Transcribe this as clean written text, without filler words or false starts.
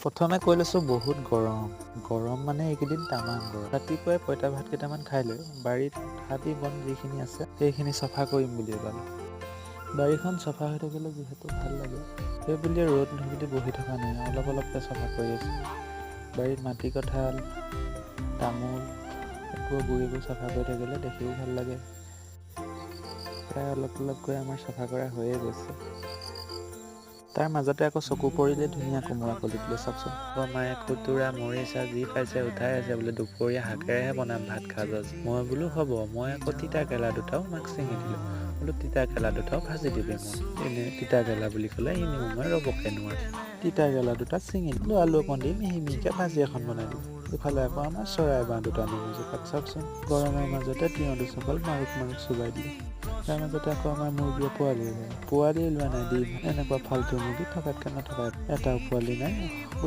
প্ৰথমে কৈ লৈছোঁ বহুত গৰম মানে এইকেইদিন তামাম গৰম। ৰাতিপুৱাই পঁইতা ভাত কেইটামান খাই লৈ বাৰীত হাবি বন যিখিনি আছে সেইখিনি চফা কৰিম বুলি ওলালোঁ। বাৰীখন চফা হৈ থাকিলে যিহেতু ভাল লাগে, সেই বুলিয়ে ৰ'দ বুলি বহি থকা নাই, অলপকৈ চফা কৰি আছোঁ। বাৰীত মাটি কঁঠাল, তামোল এইবোৰ গুৰিবোৰ চফা কৰি থাকিলে দেখিও ভাল লাগে। প্ৰায় অলপকৈ আমাৰ চফা কৰা হৈয়ে গৈছে। তাৰ মাজতে আকৌ চকু পৰিলে ধুনীয়া কোমোৰা কলিটোলৈ চাওকচোন। মায়ে খুতুৰা মৰিচা যি পাইছে উঠাই আছে, বোলে দুপৰীয়া শাকেৰেহে বনাম ভাত খাজ আজি। মই বোলো হ'ব, মই আকৌ তিতা কেৰেলা দুটাও মাক ছিঙি দিলোঁ। বোলো তিতা কেৰেলা দুটাও ভাজি দিবি মোক। এনেই তিতা কেৰেলা বুলি ক'লে এনেও মই ৰ'বকে নোৱাৰোঁ। তিতা কেৰেলা দুটা ছিঙি দিলোঁ, আলু অকণ দি মিহি মিহিকৈ ভাজি এখন বনাই দিলোঁ। ইফালে আকৌ আমাৰ চৰাই বাঁহ দুটা নেমু জোপাত চাওকচোন, গৰমৰ মাজতে তিয়ঁহ দুচকল মাৰুক চোবাই দিলোঁ। তাৰ মাজতে আকৌ আমাৰ মুৰ্গীয়ে পোৱালি লোৱা নাই, ডিম এনেকুৱা ফাল্টু মুৰ্গী থকাতকৈ নথকাই এটাও পোৱালি নাই।